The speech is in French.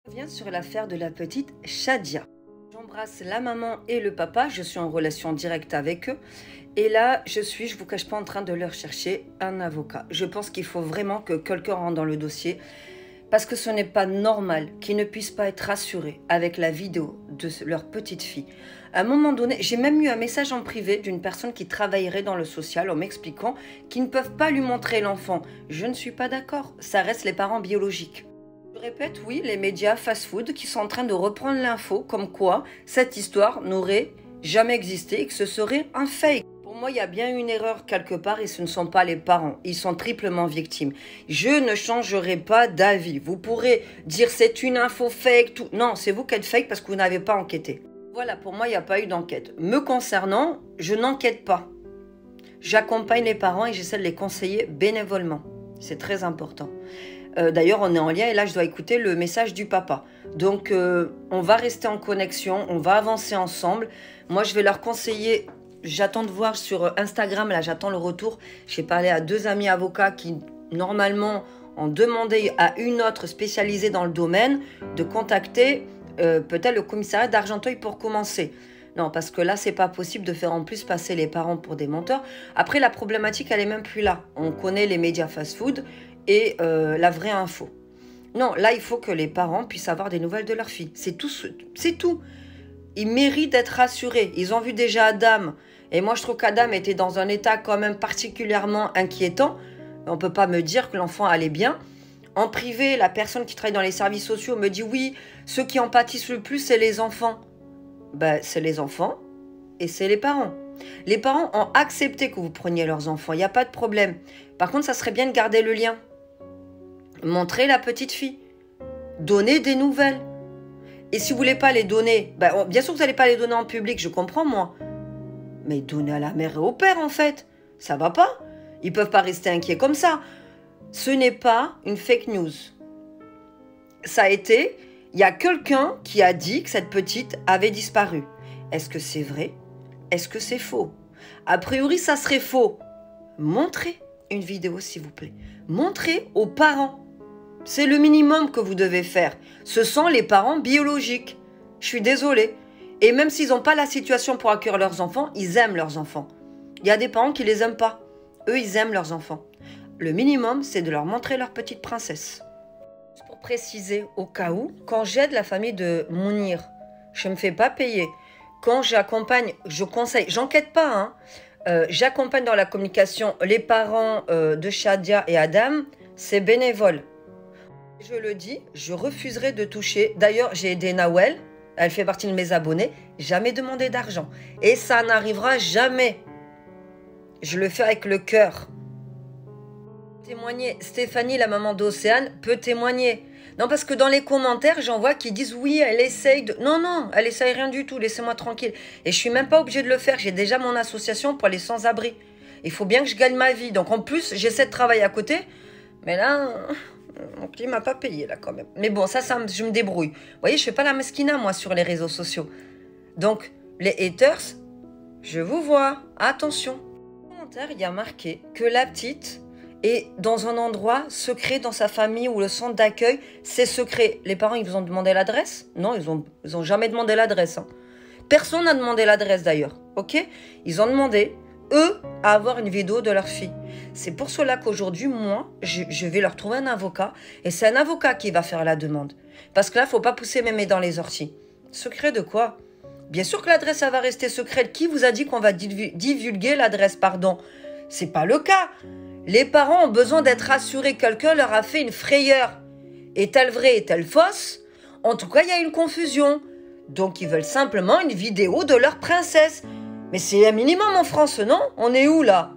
On revient sur l'affaire de la petite Shadia. J'embrasse la maman et le papa, je suis en relation directe avec eux. Et là, je vous cache pas, en train de leur chercher un avocat. Je pense qu'il faut vraiment que quelqu'un rentre dans le dossier parce que ce n'est pas normal qu'ils ne puissent pas être rassurés avec la vidéo de leur petite fille. À un moment donné, j'ai même eu un message en privé d'une personne qui travaillerait dans le social en m'expliquant qu'ils ne peuvent pas lui montrer l'enfant. Je ne suis pas d'accord, ça reste les parents biologiques. Je répète, oui, les médias fast-food qui sont en train de reprendre l'info comme quoi cette histoire n'aurait jamais existé et que ce serait un fake. Pour moi, il y a bien une erreur quelque part et ce ne sont pas les parents. Ils sont triplement victimes. Je ne changerai pas d'avis. Vous pourrez dire c'est une info fake, tout. Non, c'est vous qui êtes fake parce que vous n'avez pas enquêté. Voilà, pour moi, il n'y a pas eu d'enquête. Me concernant, je n'enquête pas. J'accompagne les parents et j'essaie de les conseiller bénévolement. C'est très important. D'ailleurs, on est en lien et là, je dois écouter le message du papa. Donc, on va rester en connexion, on va avancer ensemble. Moi, je vais leur conseiller. J'attends de voir sur Instagram, là, j'attends le retour. J'ai parlé à 2 amis avocats qui, normalement, ont demandé à une autre spécialisée dans le domaine de contacter peut-être le commissariat d'Argenteuil pour commencer. Non, parce que là, c'est pas possible de faire en plus passer les parents pour des menteurs. Après, la problématique, elle est même plus là. On connaît les médias fast-food et la vraie info. Non, là, il faut que les parents puissent avoir des nouvelles de leur fille. C'est tout. C'est tout. Ils méritent d'être rassurés. Ils ont vu déjà Adam. Et moi, je trouve qu'Adam était dans un état quand même particulièrement inquiétant. On ne peut pas me dire que l'enfant allait bien. En privé, la personne qui travaille dans les services sociaux me dit oui, ceux qui en pâtissent le plus, c'est les enfants. Ben, c'est les enfants et c'est les parents. Les parents ont accepté que vous preniez leurs enfants. Il n'y a pas de problème. Par contre, ça serait bien de garder le lien. Montrer la petite fille. Donner des nouvelles. Et si vous ne voulez pas les donner, ben, bien sûr que vous n'allez pas les donner en public, je comprends moi. Mais donnez à la mère et au père en fait. Ça va pas. Ils ne peuvent pas rester inquiets comme ça. Ce n'est pas une fake news. Ça a été, il y a quelqu'un qui a dit que cette petite avait disparu. Est-ce que c'est vrai? Est-ce que c'est faux? A priori, ça serait faux. Montrez une vidéo s'il vous plaît. Montrez aux parents. C'est le minimum que vous devez faire. Ce sont les parents biologiques. Je suis désolée. Et même s'ils n'ont pas la situation pour accueillir leurs enfants, ils aiment leurs enfants. Il y a des parents qui les aiment pas. Eux, ils aiment leurs enfants. Le minimum, c'est de leur montrer leur petite princesse. Pour préciser, au cas où, quand j'aide la famille de Mounir, je ne me fais pas payer. Quand j'accompagne, je conseille, j'enquête pas, hein. J'accompagne dans la communication les parents de Shadia et Adam, c'est bénévole. Je le dis, je refuserai de toucher. D'ailleurs, j'ai aidé Nawel, elle fait partie de mes abonnés, jamais demandé d'argent. Et ça n'arrivera jamais. Je le fais avec le cœur. Témoigner, Stéphanie, la maman d'Océane, peut témoigner. Non, parce que dans les commentaires, j'en vois qui disent oui, elle essaye de... Non, non, elle essaye rien du tout, laissez-moi tranquille. Et je suis même pas obligée de le faire, j'ai déjà mon association pour les sans-abri. Il faut bien que je gagne ma vie. Donc en plus, j'essaie de travailler à côté, mais là, mon client m'a pas payé là quand même. Mais bon, ça je me débrouille. Vous voyez, je fais pas la mesquina, moi, sur les réseaux sociaux. Donc, les haters, je vous vois, attention. Dans le commentaire, il y a marqué que la petite... Et dans un endroit secret dans sa famille ou le centre d'accueil, c'est secret. Les parents, ils vous ont demandé l'adresse? Non, ils ont jamais demandé l'adresse. Hein. Personne n'a demandé l'adresse d'ailleurs. Ok? Ils ont demandé, eux, à avoir une vidéo de leur fille. C'est pour cela qu'aujourd'hui, moi, je vais leur trouver un avocat. Et c'est un avocat qui va faire la demande. Parce que là, il ne faut pas pousser mes mains dans les orties. Secret de quoi? Bien sûr que l'adresse, elle va rester secrète. Qui vous a dit qu'on va divulguer l'adresse, pardon? C'est pas le cas. Les parents ont besoin d'être rassurés. Quelqu'un leur a fait une frayeur. Est-elle vraie, est-elle fausse? En tout cas, il y a une confusion. Donc, ils veulent simplement une vidéo de leur princesse. Mais c'est un minimum en France, non? On est où, là?